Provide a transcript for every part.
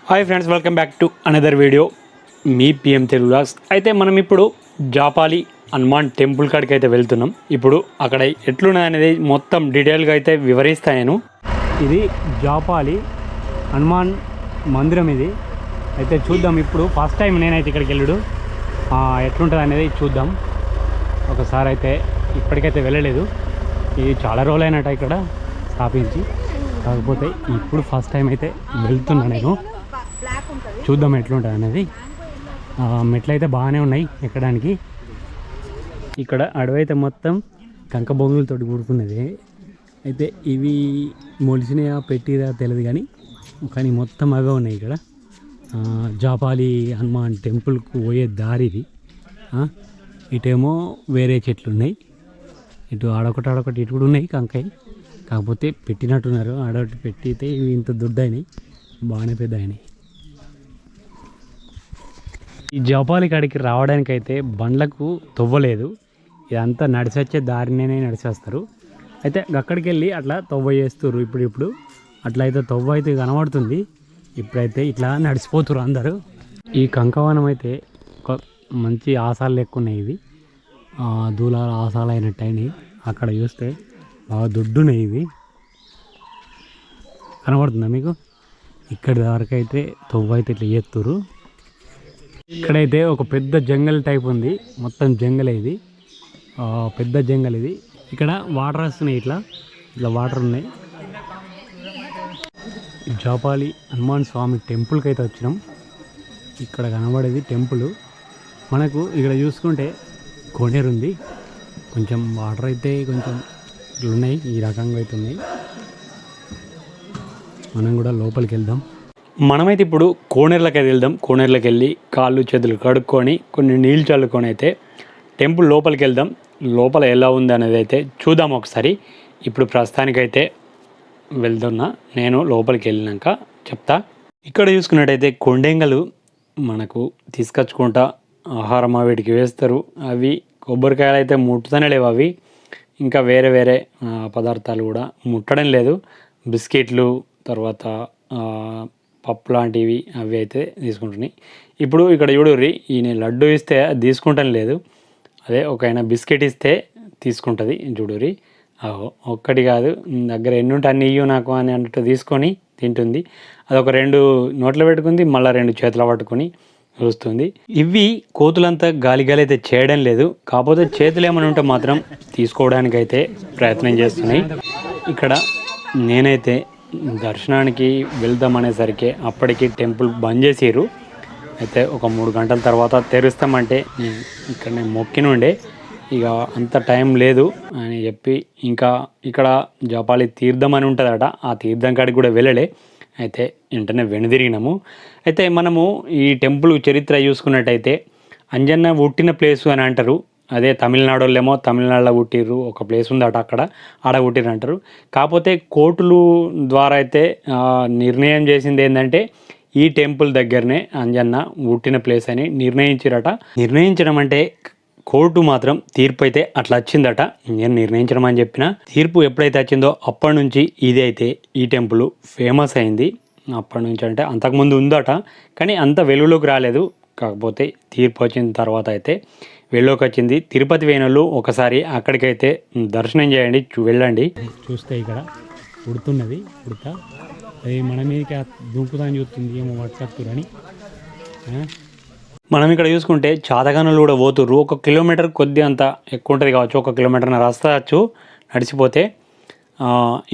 Hi friends, welcome back to another video. Me PM Telugu vlogs. అయితే మనం ఇప్పుడు Japali Hanuman temple కాడికి అయితే వెళ్తున్నాం. ఇప్పుడు అక్కడ ఎట్లున్నది అనేది మొత్తం డీటెయిల్గా అయితే వివరిస్తాను నేను. ఇది జాపాలి హనుమాన్ మందిరం. ఇది అయితే చూద్దాం. ఇప్పుడు ఫస్ట్ టైం నేనైతే ఇక్కడికి వెళ్ళడు ఎట్లుంటుంది అనేది చూద్దాం. ఒకసారి అయితే ఇప్పటికైతే వెళ్ళలేదు. ఇది చాలా రోజులైనట్టు ఇక్కడ స్థాపించి, కాకపోతే ఇప్పుడు ఫస్ట్ టైం అయితే వెళ్తున్నా నేను. చూద్దాం ఎట్లుంటుంది అనేది. మెట్లు అయితే బాగానే ఉన్నాయి ఎక్కడానికి. ఇక్కడ అడవి అయితే మొత్తం కంక బొంగులతో కూడుకున్నది. అయితే ఇవి మొలిసినాయా పెట్టిరా తెలియదు, కానీ మొత్తం అవే ఉన్నాయి ఇక్కడ. జాపాలి హనుమాన్ టెంపుల్కు పోయే దారి ఇది. ఇటేమో వేరే చెట్లు ఉన్నాయి, ఇటు ఆడొకటి ఇటు కూడా ఉన్నాయి కంకాయ. కాకపోతే పెట్టినట్టున్నారు, ఆడొకటి పెట్టితే ఇవి ఇంత దొడ్డు అయినాయి, బాగానే పెద్ద అయినాయి. ఈ జాపాలి కాడికి రావడానికైతే బండ్లకు తవ్వలేదు, ఇదంతా నడిచి వచ్చే దారినే నడిచేస్తారు. అయితే అక్కడికి వెళ్ళి అట్లా తవ్వ చేస్తారు. ఇప్పుడు అట్లా అయితే తవ్వ అయితే కనబడుతుంది. ఇప్పుడైతే ఇట్లా నడిచిపోతున్నారు అందరూ. ఈ కంకవనం అయితే ఒక మంచి ఆసాలు లెక్క ఉన్నాయి. ఇవి దూలాల ఆసాలు అయినట్టు అయినాయి. అక్కడ చూస్తే బాగా దొడ్డున్నాయి. ఇవి కనబడుతుందా మీకు? ఇక్కడి వరకు అయితే తవ్వ అయితే ఇట్లా చేస్తారు. ఇక్కడైతే ఒక పెద్ద జంగల్ టైప్ ఉంది, మొత్తం జంగల్. ఇది పెద్ద జంగల్. ఇది ఇక్కడ వాటర్ వస్తున్నాయి, ఇట్లా వాటర్ ఉన్నాయి. జాపాలి హనుమాన్ స్వామి టెంపుల్కి అయితే వచ్చినాం. ఇక్కడ కనబడేది టెంపుల్. మనకు ఇక్కడ చూసుకుంటే కోనేరు ఉంది, కొంచెం వాటర్ అయితే కొంచెం ఉన్నాయి, ఈ రకంగా అయితే ఉన్నాయి. మనం కూడా లోపలికి వెళ్దాం. మనమైతే ఇప్పుడు కోనేరులోకి వెళ్దాం. కోనేరులోకి వెళ్ళి కాళ్ళు చేతులు కడుక్కొని కొన్ని నీళ్ళు చల్లుకొని అయితే టెంపుల్ లోపలికి వెళ్దాం. లోపల ఎలా ఉంది అనేది అయితే చూద్దాం ఒకసారి. ఇప్పుడు ప్రస్తుతానికైతే వెళ్తున్నా, నేను లోపలికి వెళ్ళినాక చెప్తా. ఇక్కడ చూసుకున్నట్టయితే కొండెంగలు మనకు తీసుకొచ్చుకుంటా ఆహారం వీటికి వేస్తారు. అవి కొబ్బరికాయలు అయితే ముట్టుతూనే లేవు, అవి ఇంకా వేరే వేరే పదార్థాలు కూడా ముట్టడం లేదు. బిస్కెట్లు, తర్వాత పప్పు లాంటివి అవి అయితే తీసుకుంటున్నాయి. ఇప్పుడు ఇక్కడ చూడుర్రి, ఈయన లడ్డు ఇస్తే అది తీసుకుంటాం లేదు, అదే ఒక ఆయన బిస్కెట్ ఇస్తే తీసుకుంటుంది. చూడుర్రి, ఒక్కటి కాదు, దగ్గర ఎన్ని ఉంటే అన్ని ఇయ్యు నాకు అని అన్నట్టు తీసుకొని తింటుంది. అదొక 2 నోట్లో పెట్టుకుంది, మళ్ళీ 2 చేతులు పట్టుకొని చూస్తుంది. ఇవి కోతులంతా గాలి అయితే చేయడం లేదు, కాకపోతే చేతులు ఏమైనా ఉంటే మాత్రం తీసుకోవడానికి అయితే ప్రయత్నం చేస్తున్నాయి. ఇక్కడ నేనైతే దర్శనానికి వెళ్దామనేసరికి అప్పటికి టెంపుల్ బంద్ చేసిర్రు. అయితే ఒక 3 గంటల తర్వాత తెరుస్తామంటే ఇక్కడ నేను మొక్కినుండే, ఇక అంత టైం లేదు అని చెప్పి ఇంకా ఇక్కడ జాపాలి తీర్థం అని ఉంటుందట, ఆ తీర్థం కాడికి కూడా వెళ్ళలే. అయితే వెంటనే వెనుదిరిగినాము. అయితే మనము ఈ టెంపుల్ చరిత్ర చూసుకున్నట్టయితే అంజన్న పుట్టిన ప్లేసు అని అంటారు. అదే తమిళనాడు వాళ్ళేమో తమిళనాడులో పుట్టిర్రు, ఒక ప్లేస్ ఉందట అక్కడ, ఆడ పుట్టిర్రు అంటారు. కాకపోతే కోర్టులు ద్వారా అయితే నిర్ణయం చేసింది ఏంటంటే ఈ టెంపుల్ దగ్గరనే అంజన్న పుట్టిన ప్లేస్ అని నిర్ణయించారట. నిర్ణయించడం అంటే కోర్టు మాత్రం తీర్పు అయితే అట్లా వచ్చిందట. నేను నిర్ణయించడం అని చెప్పిన, తీర్పు ఎప్పుడైతే వచ్చిందో అప్పటి నుంచి ఇది అయితే ఈ టెంపుల్ ఫేమస్ అయింది. అప్పటి నుంచి అంటే అంతకుముందు ఉందట, కానీ అంత వెలుగులోకి రాలేదు. కాకపోతే తీర్పు వచ్చిన తర్వాత అయితే వెళ్ళోకి వచ్చింది. తిరుపతి వేణులు ఒకసారి అక్కడికైతే దర్శనం చేయండి, వెళ్ళండి. చూస్తే ఇక్కడ ఉడుతున్నది, ఉడత అది మన మీదకి దుంకుతాని చూస్తుంది, ఏమో పట్టుకత్తురని. మనం ఇక్కడ చూసుకుంటే చాతగానులు కూడా పోతుర్రు. 1 కిలోమీటర్ కొద్ది అంత ఎక్కువ ఉంటుంది కావచ్చు, 1 కిలోమీటర్ రావచ్చు నడిచిపోతే.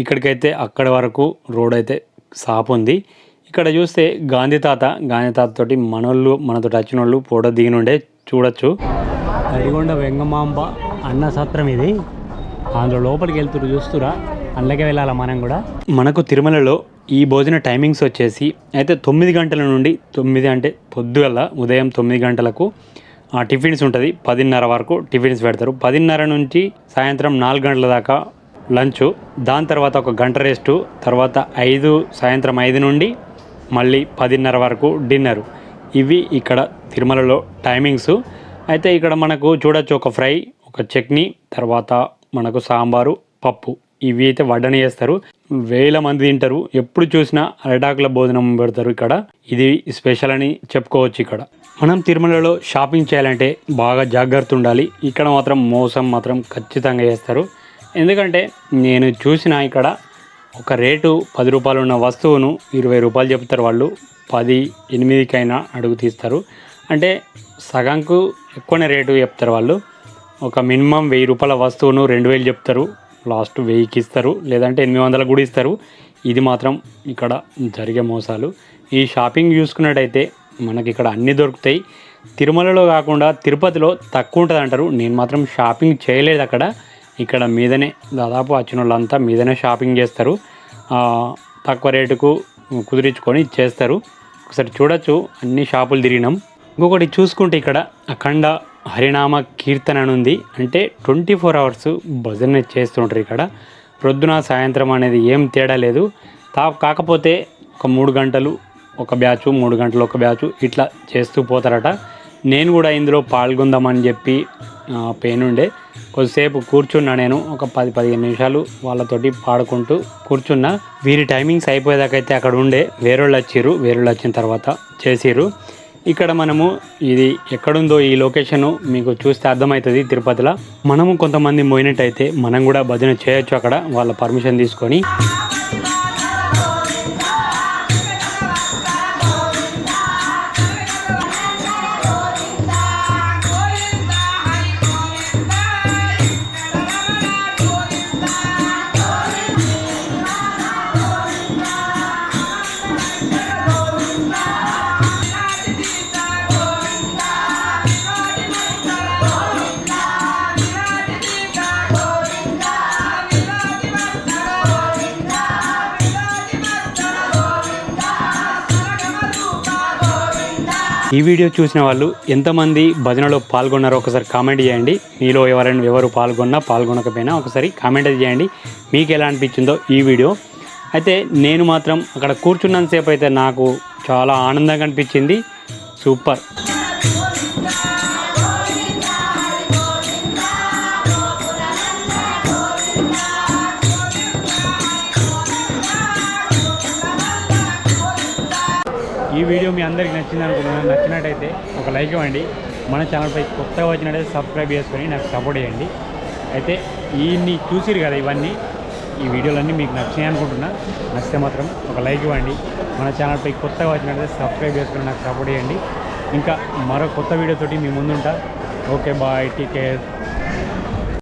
ఇక్కడికైతే అక్కడి వరకు రోడ్ అయితే సాపు ఉంది. ఇక్కడ చూస్తే గాంధీ తాత తోటి మనతో వచ్చిన వాళ్ళు ఫోటో దిగినుండే చూడొచ్చు. అడిగొండ వెంగమాంబ అన్న సత్రం ఇది, అందులో లోపలికి వెళ్తురు చూస్తురా, అందులోకే వెళ్ళాలి మనం కూడా. మనకు తిరుమలలో ఈ భోజన టైమింగ్స్ వచ్చేసి అయితే 9 గంటల నుండి 9 అంటే పొద్దుగల ఉదయం 9 గంటలకు టిఫిన్స్ ఉంటుంది. 10:30 వరకు టిఫిన్స్ పెడతారు. 10:30 నుంచి సాయంత్రం 4 గంటల దాకా లంచ్, దాని తర్వాత 1 గంట రెస్టు, తర్వాత సాయంత్రం 5 నుండి మళ్ళీ 10:30 వరకు డిన్నరు. ఇవి ఇక్కడ తిరుమలలో టైమింగ్స్. అయితే ఇక్కడ మనకు చూడొచ్చు, ఒక ఫ్రై, ఒక చట్నీ, తర్వాత మనకు సాంబారు, పప్పు, ఇవి అయితే వడ్డన చేస్తారు. వేల మంది తింటారు. ఎప్పుడు చూసినా అరిటాకుల భోజనం పెడతారు ఇక్కడ. ఇది స్పెషల్ అని చెప్పుకోవచ్చు. ఇక్కడ మనం తిరుమలలో షాపింగ్ చేయాలంటే బాగా జాగ్రత్త ఉండాలి. ఇక్కడ మాత్రం మోసం మాత్రం ఖచ్చితంగా చేస్తారు. ఎందుకంటే నేను చూసిన ఇక్కడ ఒక రేటు 10 రూపాయలు ఉన్న వస్తువును 20 రూపాయలు చెప్తారు వాళ్ళు. 10, 8కైనా అడుగు తీస్తారు. అంటే సగంకు ఎక్కువనే రేటు చెప్తారు వాళ్ళు. ఒక మినిమం 1000 రూపాయల వస్తువును 2000 చెప్తారు. లాస్ట్ 1000కి ఇస్తారు, లేదంటే 800 కూడా ఇస్తారు. ఇది మాత్రం ఇక్కడ జరిగే మోసాలు. ఈ షాపింగ్ చూసుకున్నట్టయితే మనకి ఇక్కడ అన్నీ దొరుకుతాయి. తిరుమలలో కాకుండా తిరుపతిలో తక్కువ ఉంటుంది అంటారు. నేను మాత్రం షాపింగ్ చేయలేదు అక్కడ. ఇక్కడ మీదనే దాదాపు వచ్చిన వాళ్ళంతా మీదనే షాపింగ్ చేస్తారు. తక్కువ రేటుకు కుదిరించుకొని చేస్తారు. ఒకసారి చూడొచ్చు, అన్ని షాపులు తిరిగినాం. ఇంకొకటి చూసుకుంటే ఇక్కడ అఖండ హరినామ కీర్తన అని ఉంది. అంటే 24 hours భజన చేస్తుంటారు ఇక్కడ. ప్రొద్దున సాయంత్రం అనేది ఏం తేడా లేదు. కాకపోతే ఒక 3 గంటలు ఒక బ్యాచ్, 3 గంటలు ఒక బ్యాచ్ ఇట్లా చేస్తూ పోతారట. నేను కూడా ఇందులో పాల్గొందామని చెప్పి పెయిన్ ఉండే కొద్దిసేపు కూర్చున్నా. నేను ఒక 10-15 నిమిషాలు వాళ్ళతోటి పాడుకుంటూ కూర్చున్నా. వీరి టైమింగ్స్ అయిపోయేదాకైతే అక్కడ ఉండే వేరేళ్ళు వచ్చిన తర్వాత చేసిర్రు. ఇక్కడ మనము ఇది ఎక్కడుందో ఈ లొకేషను మీకు చూస్తే అర్థమవుతుంది. తిరుపతిలో మనము కొంతమంది పోయినట్టయితే మనం కూడా భజన చేయొచ్చు అక్కడ వాళ్ళ పర్మిషన్ తీసుకొని. ఈ వీడియో చూసిన వాళ్ళు ఎంతమంది భజనలో పాల్గొన్నారో ఒకసారి కామెంట్ చేయండి. మీలో ఎవరు పాల్గొనకపోయినా ఒకసారి కామెంట్ చేయండి. మీకు ఎలా అనిపించిందో ఈ వీడియో. అయితే నేను మాత్రం అక్కడ కూర్చున్నంతసేపు అయితే నాకు చాలా ఆనందంగా అనిపించింది. సూపర్. ఈ వీడియో మీ అందరికి నచ్చింది అనుకుంటున్నాను. నచ్చినట్టయితే ఒక లైక్ ఇవ్వండి. మన ఛానల్పై కొత్తగా వచ్చినట్టయితే సబ్స్క్రైబ్ చేసుకొని నాకు సపోర్ట్ చేయండి. అయితే ఇన్ని చూసిరు కదా, ఈ వీడియోలన్నీ మీకు నచ్చినాయి అనుకుంటున్నా. నచ్చితే మాత్రం ఒక లైక్ ఇవ్వండి. మన ఛానల్పై కొత్తగా వచ్చినట్టయితే సబ్స్క్రైబ్ చేసుకొని నాకు సపోర్ట్ చేయండి. ఇంకా మరో కొత్త వీడియోతోటి మీ ముందుంటా. Okay, bye, take care.